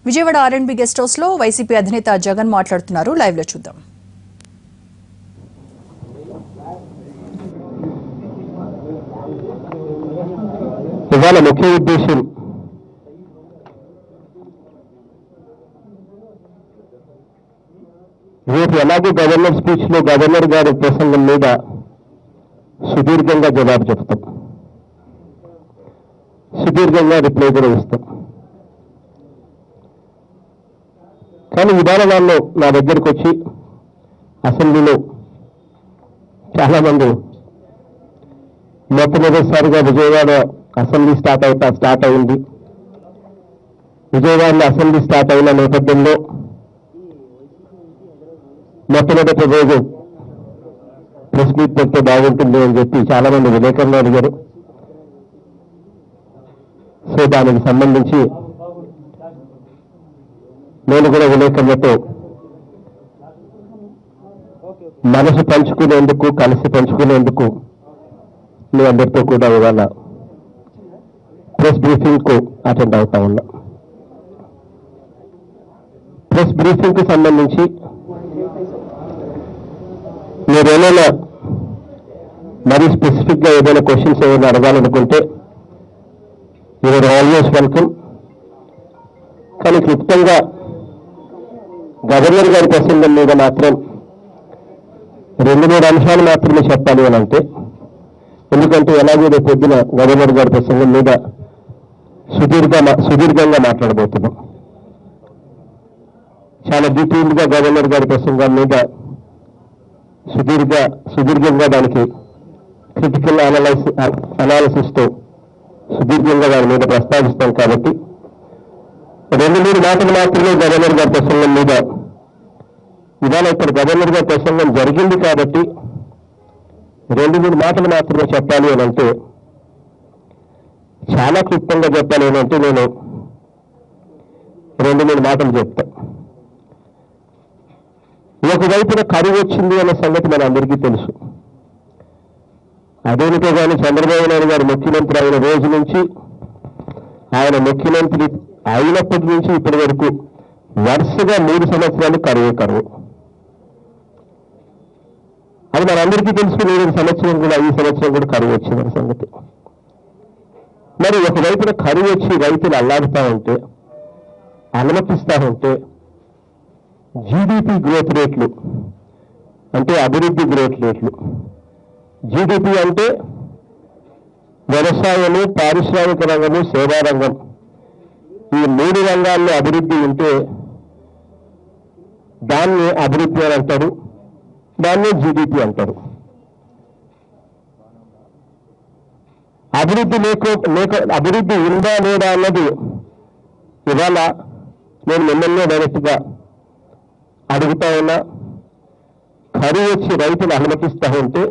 విజయవాడ ఆర్ఎండ్బి guest house లో YCP అధినేత జగన్ మాట్లాడుతున్నారు. లైవ్ లో చూద్దాం. ఇవాళ ముఖ్య ఉద్దేశం రేపు ఎలాగో గవర్నర్ స్పీచ్ లో గవర్నర్ గారి ప్రసంగం మీద సుదీర్ఘంగా జవాబు చెప్తాం, సుదీర్ఘంగా రిప్లై కూడా ఇస్తాం. కానీ ఇవాళ వాళ్ళు నా దగ్గరికి వచ్చి అసెంబ్లీలో చాలామంది మొట్టమొదటిసారిగా విజయవాడ అసెంబ్లీ స్టార్ట్ అయింది. విజయవాడలో అసెంబ్లీ స్టార్ట్ అయిన నేపథ్యంలో మొట్టమొదటి రోజు ప్రెస్ మీట్ పెడితే బాగుంటుంది అని చెప్పి చాలా మంది విలేకరులు అడిగారు. సో దానికి సంబంధించి నేను కూడా విలేకరులతో మనసు పంచుకునేందుకు, కలిసి పంచుకునేందుకు మీ అందరితో కూడా ఇవాళ ప్రెస్ బ్రీఫింగ్ కు అటెండ్ అవుతా ఉన్నా. ప్రెస్ బ్రీఫింగ్ కు సంబంధించి మీరు ఏమైనా మరీ స్పెసిఫిక్ గా ఏదైనా క్వశ్చన్స్ ఏమైనా అడగాలనుకుంటే యూఆర్ ఆల్వేస్ వెల్కమ్. కానీ క్లుప్తంగా గవర్నర్ గారి ప్రసంగం మీద మాత్రం 2-3 అంశాలు మాత్రమే చెప్పాలి అని అంటే, ఎందుకంటే ఎలాగో రేపు పొద్దున గవర్నర్ గారి ప్రసంగం మీద సుదీర్ఘంగా మాట్లాడబోతున్నాం. చాలా డీటెయిల్డ్ గా గవర్నర్ గారి ప్రసంగం మీద సుదీర్ఘంగా దానికి క్రిటికల్ అనాలిసిస్ తో సుదీర్ఘంగా దాని మీద ప్రస్తావిస్తాం. కాబట్టి 2-3 మాటలు మాత్రమే గవర్నర్ గారి ప్రసంగం మీద. ఇవాళ ఇక్కడ గవర్నర్ గారి ప్రసంగం జరిగింది కాబట్టి 2-3 మాటలు మాత్రమే చెప్పాలి అని అంటే, చాలా క్లుప్తంగా చెప్పాలి అని అంటే నేను 2-3 మాటలు చెప్తా. ఒకవైపున కరువు వచ్చింది అనే సంగతి మన అందరికీ తెలుసు. అదేమిటో కానీ చంద్రబాబు నాయుడు గారు ముఖ్యమంత్రి అయిన రోజు నుంచి, ఆయన ముఖ్యమంత్రి అయినప్పటి నుంచి ఇప్పటి వరకు వరుసగా 3 సంవత్సరాలు కరువు. అది మనందరికీ తెలుసుకుని ఈ సంవత్సరం కూడా కరువు వచ్చిందనే సంగతి. మరి ఒకవైపున కరువు వచ్చి రైతులు అల్లాడుతూ ఉంటే, అలమటిస్తూ ఉంటే, జీడిపి గ్రోత్ రేట్లు అంటే అభివృద్ధి గ్రోత్ రేట్లు, జీడిపి అంటే వ్యవసాయము, పారిశ్రామిక రంగము, సేవా రంగం, ఈ 3 రంగాల్లో అభివృద్ధి ఉంటే దాన్ని అభివృద్ధి అని అంటారు, దాన్ని జీడిపి అంటారు. అభివృద్ధి ఉందా లేదా అన్నది ఇవాళ నేను మిమ్మల్ని డైరెక్ట్గా అడుగుతా ఉన్నా. కరువు వచ్చి రైతులు అనుమతిస్తూ ఉంటే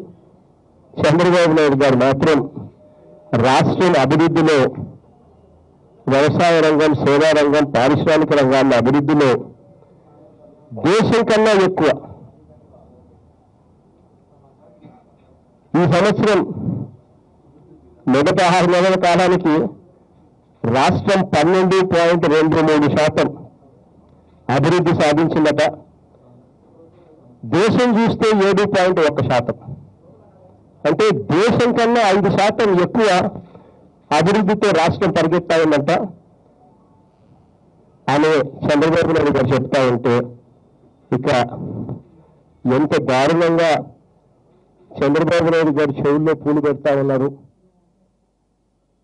చంద్రబాబు నాయుడు గారు మాత్రం రాష్ట్రం అభివృద్ధిలో, వ్యవసాయ రంగం, సేవా రంగం, పారిశ్రామిక రంగాల అభివృద్ధిలో దేశం కన్నా ఎక్కువ. ఈ సంవత్సరం మొదటి 6 నెలల కాలానికి రాష్ట్రం 12.23% అభివృద్ధి సాధించిందట. దేశం చూస్తే 7.1%. అంటే దేశం కన్నా 5% ఎక్కువ అభివృద్ధితో రాష్ట్రం పరిగెత్తా ఉందంట అని చంద్రబాబు నాయుడు గారు చెప్తా ఉంటే, ఇక ఎంత దారుణంగా చంద్రబాబు నాయుడు గారు చెవుల్లో పూలు పెడతా ఉన్నారు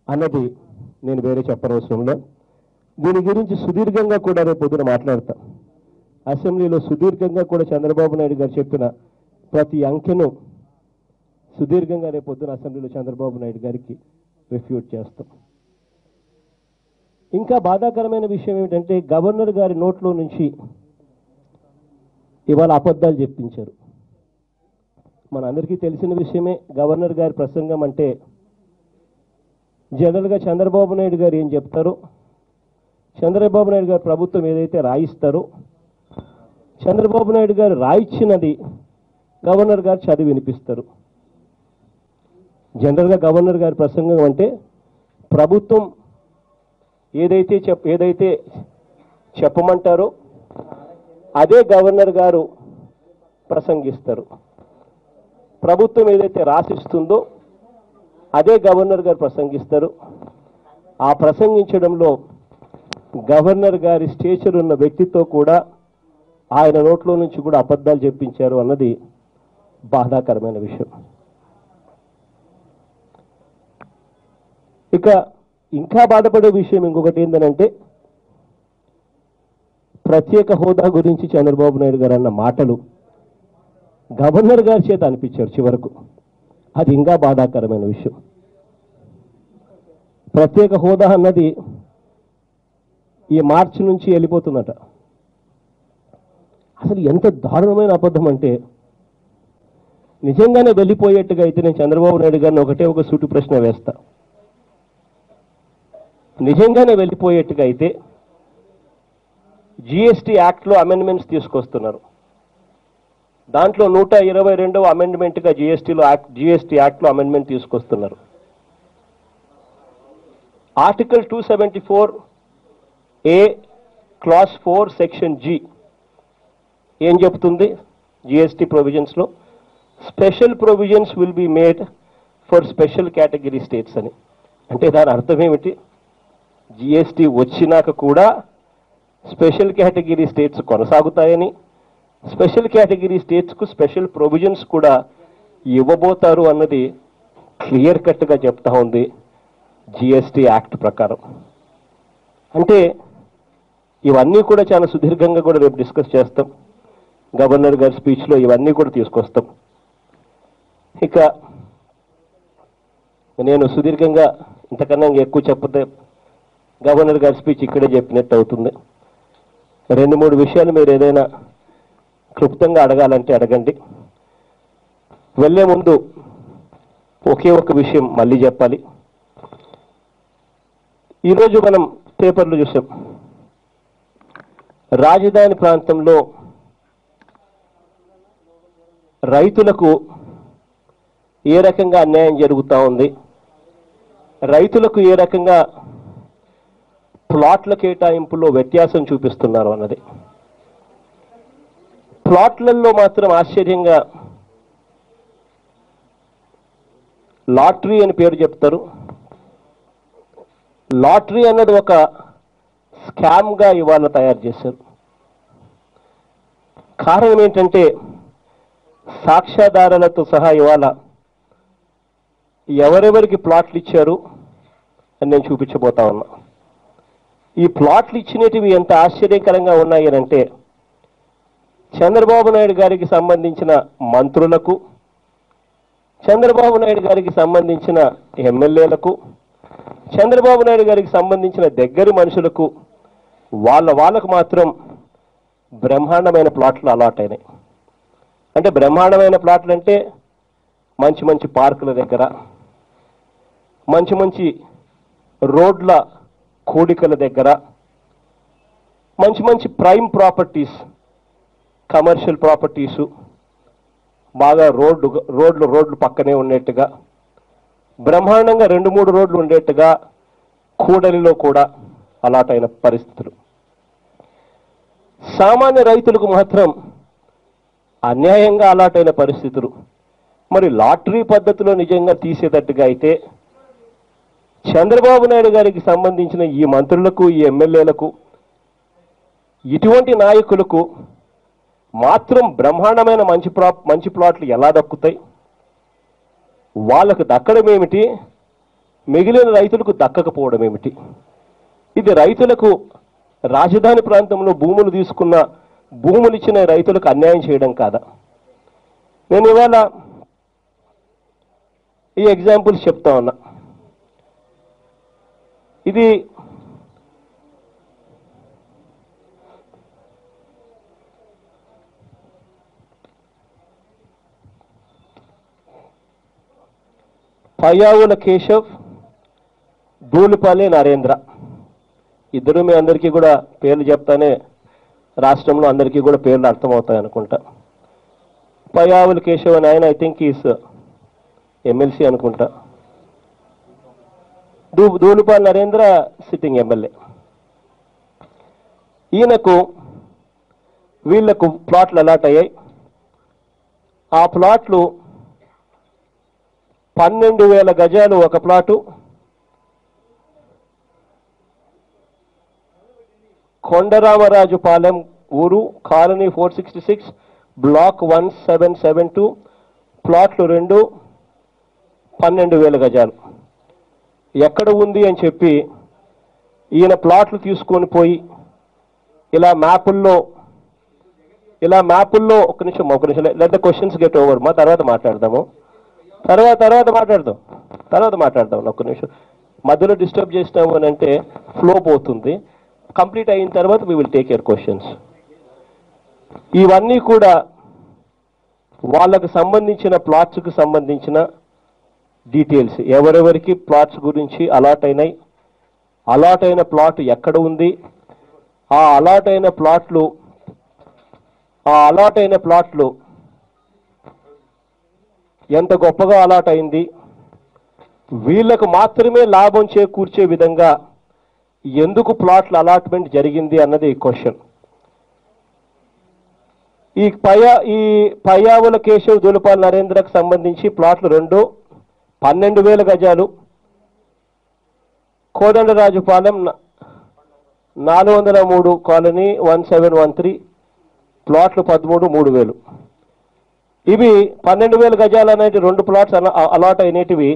అన్నది నేను వేరే చెప్పనవసరంలో. దీని గురించి సుదీర్ఘంగా కూడా రేపు పొద్దున మాట్లాడతాం. అసెంబ్లీలో సుదీర్ఘంగా కూడా చంద్రబాబు నాయుడు గారు చెప్పిన ప్రతి అంకెను సుదీర్ఘంగా రేపు పొద్దున అసెంబ్లీలో చంద్రబాబు నాయుడు గారికి రిఫ్యూట్ చేస్తాం. ఇంకా బాధాకరమైన విషయం ఏమిటంటే, గవర్నర్ గారి నోట్లో నుంచి ఇవాళ అబద్ధాలు చెప్పించారు. మన అందరికీ తెలిసిన విషయమే. గవర్నర్ గారి ప్రసంగం అంటే జనరల్గా చంద్రబాబు నాయుడు గారు ఏం చెప్తారో, చంద్రబాబు నాయుడు గారు ప్రభుత్వం ఏదైతే రాయిస్తారో, చంద్రబాబు నాయుడు గారు రాయిచ్చినది గవర్నర్ గారు చదివి వినిపిస్తారు. జనరల్గా గవర్నర్ గారి ప్రసంగం అంటే ప్రభుత్వం ఏదైతే చెప్పమంటారో అదే గవర్నర్ గారు ప్రసంగిస్తారు. ప్రభుత్వం ఏదైతే రాసిస్తుందో అదే గవర్నర్ గారు ప్రసంగిస్తారు. ఆ ప్రసంగించడంలో గవర్నర్ గారి స్టేచర్ ఉన్న వ్యక్తితో కూడా ఆయన నోట్లో నుంచి కూడా అబద్ధాలు చెప్పించారు అన్నది బాధాకరమైన విషయం. ఇక ఇంకా బాధపడే విషయం ఇంకొకటి ఏంటంటే, ప్రత్యేక హోదా గురించి చంద్రబాబు నాయుడు గారు అన్న మాటలు గవర్నర్ గారి చేత అనిపించారు చివరకు. అది ఇంకా బాధాకరమైన విషయం. ప్రత్యేక హోదా అన్నది ఈ మార్చి నుంచి వెళ్ళిపోతుందట. అసలు ఎంత దారుణమైన అబద్ధం అంటే, నిజంగానే వెళ్ళిపోయేట్టుగా అయితే నేను చంద్రబాబు నాయుడు గారిని ఒకటే ఒక సూటి ప్రశ్న వేస్తా. నిజంగానే వెళ్ళిపోయేట్టుగా అయితే జిఎస్టీ యాక్ట్లో అమెండ్మెంట్స్ తీసుకొస్తున్నారు. దాంట్లో 122వ అమెండ్మెంట్గా జిఎస్టీ యాక్ట్లో అమెండ్మెంట్ తీసుకొస్తున్నారు. Article 274A clause 4 section G ఏం చెప్తుంది? జిఎస్టీ ప్రొవిజన్స్లో special provisions will be made for special category states అని. అంటే దాని అర్థం ఏమిటి? జిఎస్టీ వచ్చినాక కూడా స్పెషల్ కేటగిరీ స్టేట్స్ కొనసాగుతాయని, స్పెషల్ కేటగిరీ స్టేట్స్కు స్పెషల్ ప్రొవిజన్స్ కూడా ఇవ్వబోతారు అన్నది క్లియర్ కట్గా చెప్తా ఉంది జిఎస్టీ యాక్ట్ ప్రకారం. అంటే ఇవన్నీ కూడా చాలా సుదీర్ఘంగా కూడా రేపు డిస్కస్ చేస్తాం. గవర్నర్ గారి స్పీచ్లో ఇవన్నీ కూడా తీసుకొస్తాం. ఇక నేను సుదీర్ఘంగా ఇంతకన్నా ఎక్కువ చెప్పతే గవర్నర్ గారి స్పీచ్ ఇక్కడే చెప్పినట్టు అవుతుంది. 2-3 విషయాలు మీరు ఏదైనా క్లుప్తంగా అడగాలంటే అడగండి. వెళ్ళే ముందు ఒకే ఒక విషయం మళ్ళీ చెప్పాలి. ఈరోజు మనం పేపర్లు చూసాం, రాజధాని ప్రాంతంలో రైతులకు ఏ రకంగా అన్యాయం జరుగుతూ ఉంది, రైతులకు ఏ రకంగా ప్లాట్ల కేటాయింపులో వ్యత్యాసం చూపిస్తున్నారు అన్నది. ప్లాట్లలో మాత్రం ఆశ్చర్యంగా లాటరీ అని పేరు చెప్తారు. లాటరీ అన్నది ఒక స్కామ్గా ఇవాళ తయారు చేశారు. కారణం ఏంటంటే, సాక్ష్యాధారాలతో సహా ఇవాళ ఎవరెవరికి ప్లాట్లు ఇచ్చారు అని నేను చూపించబోతా ఉన్నా. ఈ ప్లాట్లు ఇచ్చినటివి ఎంత ఆశ్చర్యకరంగా ఉన్నాయి అంటే, చంద్రబాబు నాయుడు గారికి సంబంధించిన మంత్రులకు, చంద్రబాబు నాయుడు గారికి సంబంధించిన ఎమ్మెల్యేలకు, చంద్రబాబు నాయుడు గారికి సంబంధించిన దగ్గరి మనుషులకు వాళ్ళకు మాత్రం బ్రహ్మాండమైన ప్లాట్లు అలాట్ అయినాయి. అంటే బ్రహ్మాండమైన ప్లాట్లు అంటే మంచి మంచి పార్కుల దగ్గర, మంచి మంచి రోడ్ల కూడికల దగ్గర, మంచి మంచి ప్రైమ్ ప్రాపర్టీస్, కమర్షియల్ ప్రాపర్టీసు, బాగా రోడ్లు పక్కనే ఉండేట్టుగా, బ్రహ్మాండంగా 2-3 రోడ్లు ఉండేట్టుగా కూడలిలో కూడా అలాట్ అయిన పరిస్థితులు. సామాన్య రైతులకు మాత్రం అన్యాయంగా అలాట్ అయిన పరిస్థితులు. మరి లాటరీ పద్ధతిలో నిజంగా తీసేటట్టుగా అయితే చంద్రబాబు నాయుడు గారికి సంబంధించిన ఈ మంత్రులకు, ఈ ఎమ్మెల్యేలకు, ఇటువంటి నాయకులకు మాత్రం బ్రహ్మాండమైన మంచి ప్లాట్లు ఎలా దక్కుతాయి? వాళ్ళకు దక్కడం ఏమిటి, మిగిలిన రైతులకు దక్కకపోవడం ఏమిటి? ఇది రైతులకు, రాజధాని ప్రాంతంలో భూములు తీసుకున్న, భూములు ఇచ్చిన రైతులకు అన్యాయం చేయడం కాదా? నేను ఇవాళ ఈ ఎగ్జాంపుల్స్ చెప్తా ఉన్నా. ఇది పయ్యావుల కేశవ్, దూలిపల్లి నరేంద్ర, ఇద్దరు మీ అందరికీ కూడా పేర్లు చెప్తానే రాష్ట్రంలో అందరికీ కూడా పేర్లు అర్థమవుతాయి అనుకుంటా. పయ్యావుల కేశవ్ అని ఆయన ఐ థింక్ ఈస్ ఎమ్మెల్సీ అనుకుంటా. దూలిపల్లి నరేంద్ర సిట్టింగ్ ఎమ్మెల్యే. ఈయనకు వీళ్లకు ప్లాట్లు అలాట్ అయ్యాయి. ఆ ప్లాట్లు 12,000 గజాలు ఒక ప్లాటు, కొండరామరాజుపాలెం ఊరు, కాలనీ 466, బ్లాక్ 1772, ప్లాట్లు 2, 12,000 గజాలు. ఎక్కడ ఉంది అని చెప్పి ఈయన ప్లాట్లు తీసుకొని పోయి ఇలా మ్యాపుల్లో ఒక నిమిషం let the questions get over. మా తర్వాత మాట్లాడదాం. ఒక్క నిమిషం. మధ్యలో డిస్టర్బ్ చేసినాము అని అంటే ఫ్లో పోతుంది. కంప్లీట్ అయిన తర్వాత we will take your questions. ఇవన్నీ కూడా వాళ్ళకు సంబంధించిన ప్లాట్స్కి సంబంధించిన డీటెయిల్స్. ఎవరెవరికి ప్లాట్స్ గురించి అలాట్ అయినాయి, అలాట్ అయిన ప్లాట్ ఎక్కడ ఉంది, ఆ అలాట్ అయిన ప్లాట్లు ఎంత గొప్పగా అలాట్ అయింది, వీళ్లకు మాత్రమే లాభం చేకూర్చే విధంగా ఎందుకు ప్లాట్ల అలాట్మెంట్ జరిగింది అన్నది క్వశ్చన్. ఈ పయ్యావుల కేశవ్ దూలపాల్ నరేంద్రకు సంబంధించి ప్లాట్లు 2, 12,000 గజాలు, కోదండరాజుపాలెం 403 కాలనీ 1713, ప్లాట్లు 13, 3,000. ఇవి 12,000 గజాలు అనేటి 2 ప్లాట్స్ అలాట్ అయినటివి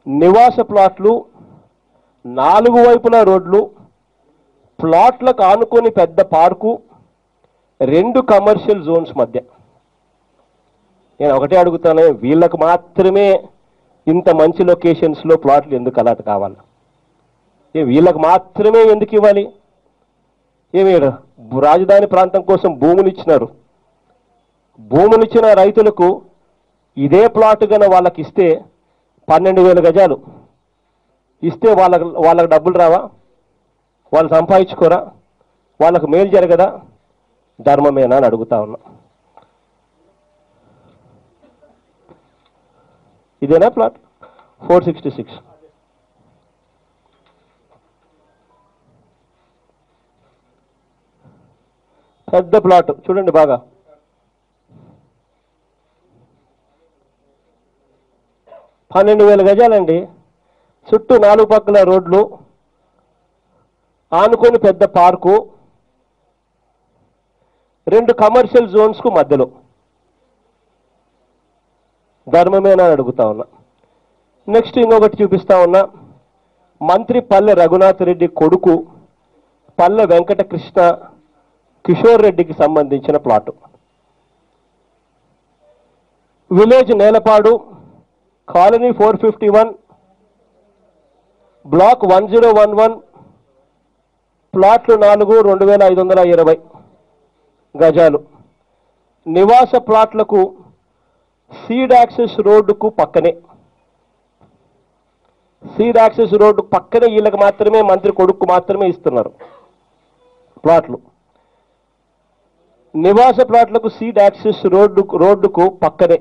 నివాస ప్లాట్లు, 4 వైపుల రోడ్లు, ప్లాట్లకు ఆనుకొని పెద్ద పార్కు, 2 కమర్షియల్ జోన్స్ మధ్య. నేను ఒకటే అడుగుతాను, వీళ్ళకు మాత్రమే ఇంత మంచి లొకేషన్స్లో ప్లాట్లు ఎందుకు అలాట్ కావాలి? వీళ్ళకు మాత్రమే ఎందుకు ఇవ్వాలి? ఏమి రాజధాని ప్రాంతం కోసం భూములు ఇచ్చినారు. భూములిచ్చిన రైతులకు ఇదే ప్లాట్ గన వాళ్ళకి ఇస్తే 12,000 గజాలు ఇస్తే వాళ్ళకు డబ్బులు రావా? వాళ్ళు సంపాదించుకోరా? వాళ్ళకు మేలు జరగదా? ధర్మమేనా అని అడుగుతా ఉన్నా. ఇదేనా ప్లాట్ 466? పెద్ద ప్లాట్ చూడండి బాగా. 12,000 గజాలండి. చుట్టూ 4 పక్కల రోడ్లు, ఆనుకొని పెద్ద పార్కు, 2 కమర్షియల్ జోన్స్కు మధ్యలో. ధర్మమేనా అని అడుగుతా ఉన్నా. నెక్స్ట్ ఇంకొకటి చూపిస్తా ఉన్నా. మంత్రి పల్లె రఘునాథ్ రెడ్డి కొడుకు పల్లె వెంకటకృష్ణ కిషోర్ రెడ్డికి సంబంధించిన plot. Village Nelapadu, colony 451, block 1011, ప్లాట్లు 4, 2,520 గజాలు. నివాస ప్లాట్లకు సీడ్ యాక్సెస్ రోడ్డుకు పక్కనే వీళ్ళకి మాత్రమే, మంత్రి కొడుకు మాత్రమే ఇస్తున్నారు ప్లాట్లు. నివాస ప్లాట్లకు సీడ్ యాక్సెస్ రోడ్డుకు పక్కనే,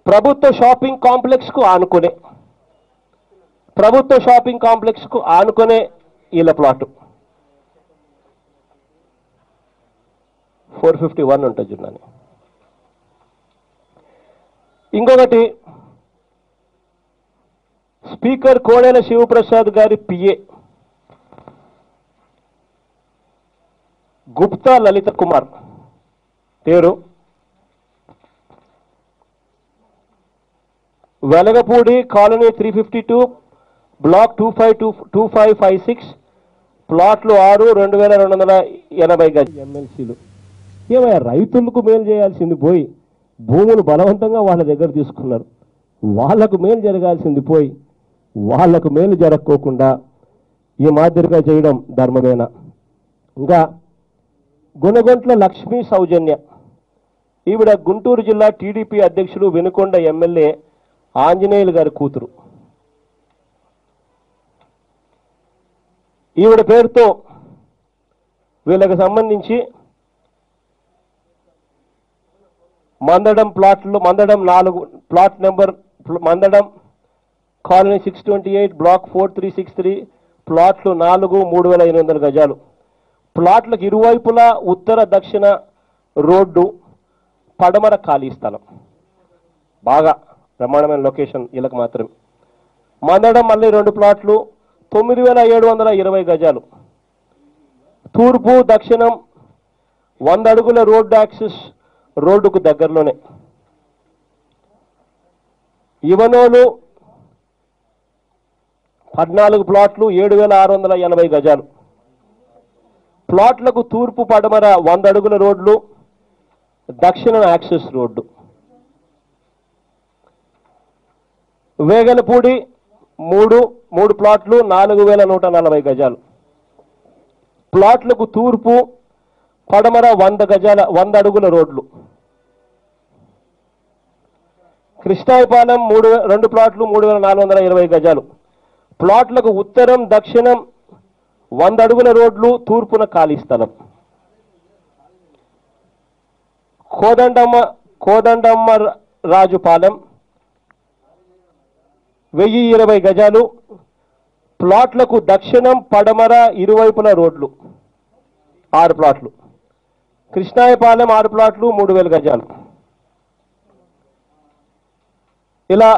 ప్రభుత్వ షాపింగ్ కాంప్లెక్స్కు ఆనుకునే వీళ్ళ ప్లాటు 451 ఉంటుంది చూడండి. ఇంకొకటి స్పీకర్ కోడెల శివప్రసాద్ గారి పిఏ గుప్తా లలిత కుమార్ పేరు, వెలగపూడి కాలనీ 352, బ్లాక్ 2556, ప్లాట్లు 6, 2,280 గజాలు. ఎమ్మెల్సీలు ఏమయ్యా, రైతులకు మేలు చేయాల్సింది పోయి భూములు బలవంతంగా వాళ్ళ దగ్గర తీసుకున్నారు. వాళ్లకు మేలు జరగాల్సింది పోయి వాళ్లకు మేలు జరగకోకుండా ఈ మాదిరిగా చేయడం ధర్మమేనా? ఇంకా గుణగొంట్ల లక్ష్మీ సౌజన్య, ఈవిడ గుంటూరు జిల్లా టీడీపీ అధ్యక్షులు వెనుకొండ ఎమ్మెల్యే ఆంజనేయులు గారి కూతురు. ఈవిడ పేరుతో వీళ్ళకి సంబంధించి Mandadam 4 plot number, Mandadam colony 628, block 4363, ప్లాట్లు 4 3,800 గజాలు. ప్లాట్లకు ఇరువైపులా ఉత్తర దక్షిణ రోడ్డు, పడమర ఖాళీ స్థలం. బాగా బ్రహ్మాండమైన లొకేషన్ వీళ్ళకి మాత్రమే. మందడం మళ్ళీ 2 ప్లాట్లు 9,720 గజాలు. తూర్పు దక్షిణం 100 అడుగుల రోడ్డు యాక్సెస్, రోడ్డుకు దగ్గరలోనే. ఇవనోలు 14 ప్లాట్లు 7,680 గజాలు. ప్లాట్లకు తూర్పు పడమర 100 అడుగుల రోడ్లు, దక్షిణం యాక్సెస్ రోడ్డు. వేగనపూడి 3 ప్లాట్లు 4,140 గజాలు. ప్లాట్లకు తూర్పు పడమర 100 అడుగుల రోడ్లు. కృష్ణాయపాలెం 2 ప్లాట్లు 3,420 గజాలు. ప్లాట్లకు ఉత్తరం దక్షిణం 100 అడుగుల రోడ్లు, తూర్పున ఖాళీ స్థలం. కోదండమ్మ రాజుపాలెం 1,020 గజాలు. ప్లాట్లకు దక్షిణం పడమర ఇరువైపుల రోడ్లు, 6 ప్లాట్లు. కృష్ణాయపాలెం 6 ప్లాట్లు 3,000 గజాలు. ఇలా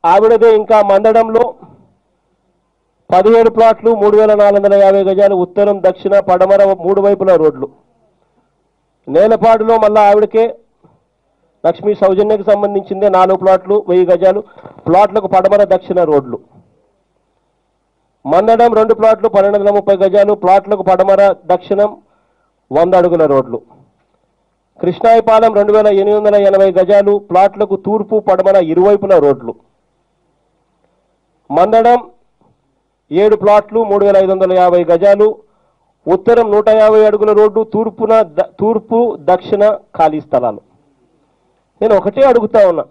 ఆవిడదే ఇంకా మందడంలో 17 ప్లాట్లు 3,450 గజాలు, ఉత్తరం దక్షిణ పడమర 3 వైపుల రోడ్లు. నేలపాడులో మళ్ళా ఆవిడకే లక్ష్మీ సౌజన్యకు సంబంధించిందే 4 ప్లాట్లు 1000 గజాలు, ప్లాట్లకు పడమర దక్షిణ రోడ్లు. మందడం 2 ప్లాట్లు 1,230 గజాలు, ప్లాట్లకు పడమర దక్షిణం 100 అడుగుల రోడ్లు. కృష్ణాయపాలెం 2,880 గజాలు, ప్లాట్లకు తూర్పు పడమర ఇరువైపుల రోడ్లు. మందడం 7 ప్లాట్లు 3,550 గజాలు, ఉత్తరం 150 అడుగుల రోడ్డు, తూర్పు దక్షిణ ఖాళీ స్థలాలు. నేను ఒకటే అడుగుతా ఉన్నా,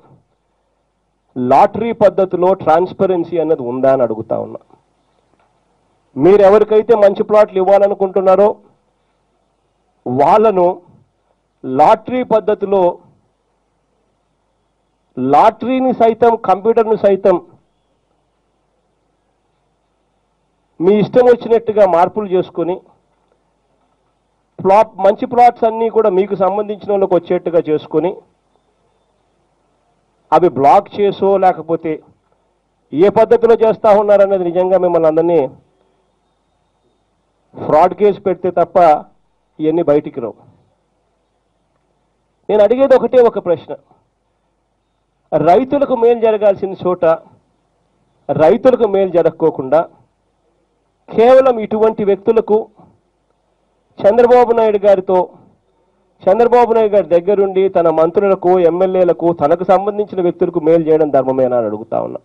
లాటరీ పద్ధతిలో ట్రాన్స్పరెన్సీ అన్నది ఉందా అని అడుగుతా ఉన్నా. మీరు ఎవరికైతే మంచి ప్లాట్లు ఇవ్వాలనుకుంటున్నారో వాళ్ళను లాటరీ పద్ధతిలో, లాటరీని సైతం కంప్యూటర్ను సైతం మీ ఇష్టం వచ్చినట్టుగా మార్పులు చేసుకొని మంచి ప్లాట్స్ అన్నీ కూడా మీకు సంబంధించిన వాళ్ళకి వచ్చేట్టుగా చేసుకొని అవి బ్లాక్ చేసో లేకపోతే ఏ పద్ధతిలో చేస్తూ ఉన్నారనేది నిజంగా మిమ్మల్ని అందరినీ ఫ్రాడ్ కేసు పెడితే తప్ప ఇవన్నీ బయటికి రావు. నేను అడిగేది ఒకటే ఒక ప్రశ్న, రైతులకు మేలు జరగాల్సిన చోట రైతులకు మేలు జరగకోకుండా కేవలం ఇటువంటి వ్యక్తులకు చంద్రబాబు నాయుడు గారి దగ్గరుండి తన మంత్రులకు, ఎమ్మెల్యేలకు, తనకు సంబంధించిన వ్యక్తులకు మేలు చేయడం ధర్మమేనా అని అడుగుతా ఉన్నా.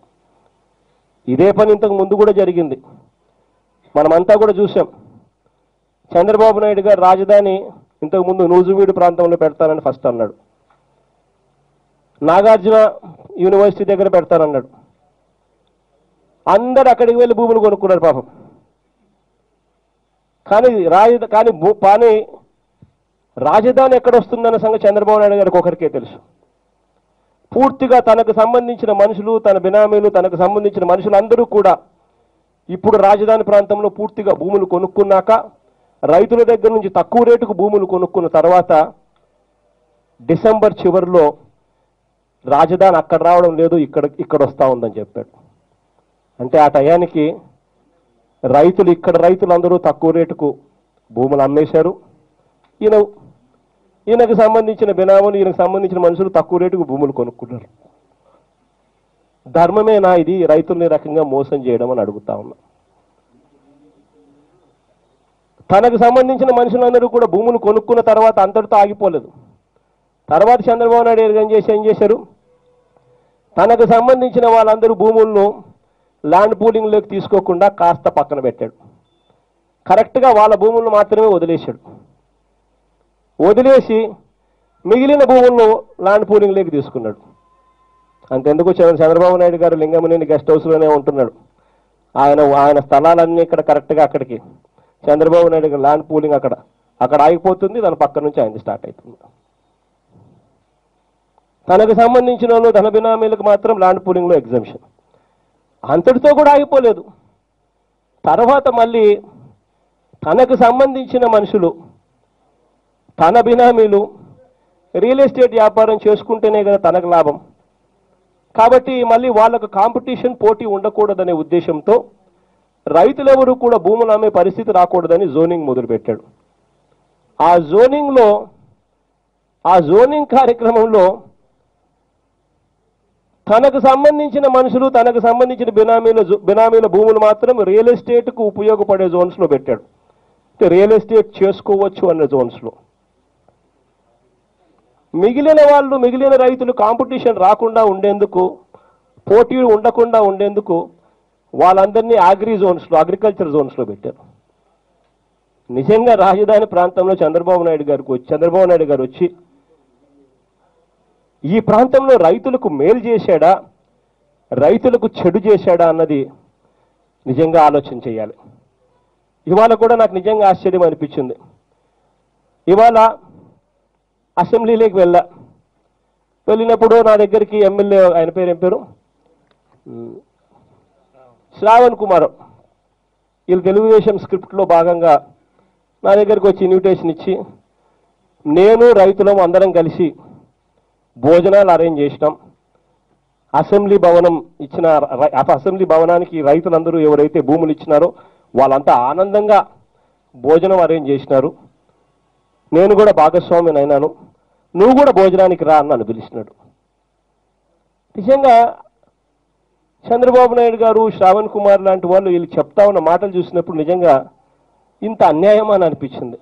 ఇదే పని ఇంతకు ముందు కూడా జరిగింది, మనమంతా కూడా చూసాం. చంద్రబాబు నాయుడు గారు రాజధాని ఇంతకు ముందు నూజివీడు ప్రాంతంలో పెడతానని ఫస్ట్ అన్నాడు, నాగార్జున యూనివర్సిటీ దగ్గర పెడతానన్నాడు. అందరు అక్కడికి వెళ్ళి భూములు కొనుక్కున్నారు పాపం. కానీ రాజధాని ఎక్కడొస్తుందన్న సంగతి చంద్రబాబు నాయుడు గారికి ఒకరికే తెలుసు. పూర్తిగా తనకు సంబంధించిన మనుషులు, తన బినామీలు, తనకు సంబంధించిన మనుషులందరూ కూడా ఇప్పుడు రాజధాని ప్రాంతంలో పూర్తిగా భూములు కొనుక్కున్నాక, రైతుల దగ్గర నుంచి తక్కువ రేటుకు భూములు కొనుక్కున్న తర్వాత డిసెంబర్ చివరిలో రాజధాని అక్కడ రావడం లేదు, ఇక్కడ వస్తూ ఉందని చెప్పాడు. అంటే ఆ టయానికి రైతులందరూ తక్కువ రేటుకు భూములు అమ్మేశారు. ఈయనకు సంబంధించిన బినాములు, ఈయనకు సంబంధించిన మనుషులు తక్కువ రేటుకు భూములు కొనుక్కున్నారు. ధర్మమేనా ఇది రైతుల్ని రకంగా మోసం చేయడం అని అడుగుతా ఉన్నా. తనకు సంబంధించిన మనుషులందరూ కూడా భూములు కొనుక్కున్న తర్వాత అంతటితో ఆగిపోలేదు. తర్వాత చంద్రబాబు నాయుడు ఏం చేశారు, తనకు సంబంధించిన వాళ్ళందరూ భూములను ల్యాండ్ పూలింగ్లోకి తీసుకోకుండా కాస్త పక్కన పెట్టాడు. కరెక్ట్గా వాళ్ళ భూములను మాత్రమే వదిలేసి మిగిలిన భూములను ల్యాండ్ పూలింగ్లోకి తీసుకున్నాడు. అంతెందుకు చంద్రబాబు నాయుడు గారు లింగమనేని గెస్ట్ హౌస్లోనే ఉంటున్నాడు. ఆయన స్థలాలన్నీ ఇక్కడ కరెక్ట్గా అక్కడికి చంద్రబాబు నాయుడు గారు ల్యాండ్ పూలింగ్ అక్కడ ఆగిపోతుంది, దాని పక్క నుంచి ఆయన స్టార్ట్ అవుతుంది. తనకు సంబంధించిన వాళ్ళు, ధన బినామీలకు మాత్రం ల్యాండ్ పూలింగ్లో ఎగ్జంప్షన్. అంతటితో కూడా ఆగిపోలేదు. తర్వాత మళ్ళీ తనకు సంబంధించిన మనుషులు, తన బినామీలు రియల్ ఎస్టేట్ వ్యాపారం చేసుకుంటేనే కదా తనకు లాభం. కాబట్టి మళ్ళీ వాళ్ళకు కాంపిటీషన్, పోటీ ఉండకూడదనే ఉద్దేశంతో రైతులెవరూ కూడా భూములు అమ్మే పరిస్థితి రాకూడదని జోనింగ్ మొదలుపెట్టాడు. ఆ జోనింగ్ కార్యక్రమంలో తనకు సంబంధించిన మనుషులు, తనకు సంబంధించిన బినామీల భూములు మాత్రం రియల్ ఎస్టేట్కు ఉపయోగపడే జోన్స్లో పెట్టాడు. రియల్ ఎస్టేట్ చేసుకోవచ్చు అన్న జోన్స్లో. మిగిలిన రైతులు కాంపిటీషన్ రాకుండా ఉండేందుకు, పోటీ ఉండకుండా ఉండేందుకు వాళ్ళందరినీ అగ్రికల్చర్ జోన్స్లో పెట్టారు. నిజంగా రాజధాని ప్రాంతంలో చంద్రబాబు నాయుడు గారు వచ్చి ఈ ప్రాంతంలో రైతులకు మేలు చేశాడా, రైతులకు చెడు చేశాడా అన్నది నిజంగా ఆలోచన చేయాలి. ఇవాళ కూడా నాకు నిజంగా ఆశ్చర్యం అనిపించింది. ఇవాళ అసెంబ్లీలోకి వెళ్ళినప్పుడు నా దగ్గరికి ఎమ్మెల్యే, ఆయన ఏం పేరు శ్రావణ్ కుమార్, వీళ్ళు తెలుగుదేశం స్క్రిప్ట్లో భాగంగా నా దగ్గరికి వచ్చి ఇన్విటేషన్ ఇచ్చి నేను రైతులం అందరం కలిసి భోజనాలు అరేంజ్ చేసినాం. అసెంబ్లీ భవనానికి రైతులందరూ ఎవరైతే భూములు ఇచ్చినారో వాళ్ళంతా ఆనందంగా భోజనం అరేంజ్ చేసినారు. నేను కూడా భాగస్వామిని అయినాను, నువ్వు కూడా భోజనానికి రా అని పిలిచినాడు. నిజంగా చంద్రబాబు నాయుడు గారు, శ్రావణ్ కుమార్ లాంటి వాళ్ళు వీళ్ళు చెప్తా ఉన్న మాటలు చూసినప్పుడు నిజంగా ఇంత అన్యాయం అని అనిపించింది.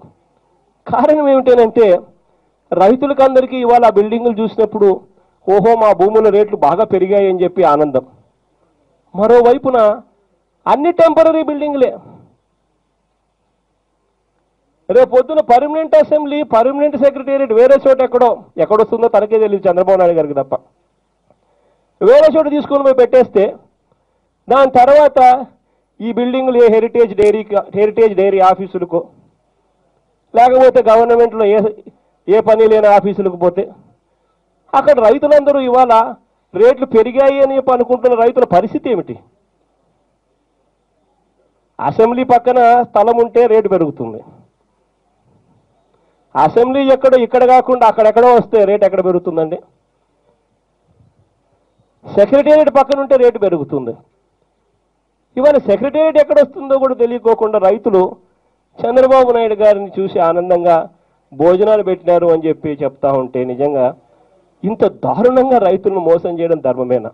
కారణం ఏమిటంటే రైతులకు అందరికీ ఇవాళ ఆ బిల్డింగులు చూసినప్పుడు ఓహో మా భూముల రేట్లు బాగా పెరిగాయి అని చెప్పి ఆనందం. మరోవైపున అన్ని టెంపరీ బిల్డింగ్లే. రేపొద్దున పర్మనెంట్ అసెంబ్లీ, పర్మనెంట్ సెక్రటేరియట్ వేరే చోట ఎక్కడొస్తుందో తనకే తెలియదు చంద్రబాబు నాయుడు గారికి తప్ప. వేరే చోట తీసుకొని పోయి పెట్టేస్తే దాని తర్వాత ఈ బిల్డింగ్లు ఏ హెరిటేజ్ డైరీ ఆఫీసులకు, లేకపోతే గవర్నమెంట్లో ఏ పని లేని ఆఫీసులకు పోతే అక్కడ రైతులందరూ ఇవాళ రేట్లు పెరిగాయి అని అనుకుంటున్న రైతుల పరిస్థితి ఏమిటి? అసెంబ్లీ పక్కన స్థలం ఉంటే రేటు పెరుగుతుంది. అసెంబ్లీ ఇక్కడ కాకుండా అక్కడెక్కడో వస్తే రేటు ఎక్కడ పెరుగుతుందండి? సెక్రటేరియట్ పక్కన ఉంటే రేటు పెరుగుతుంది. ఇవాళ సెక్రటేరియట్ ఎక్కడ వస్తుందో కూడా తెలియకోకుండా రైతులు చంద్రబాబు నాయుడు గారిని చూసి ఆనందంగా భోజనాలు పెట్టినారు అని చెప్పి చెప్తా ఉంటే నిజంగా ఇంత దారుణంగా రైతులను మోసం చేయడం ధర్మమేనా?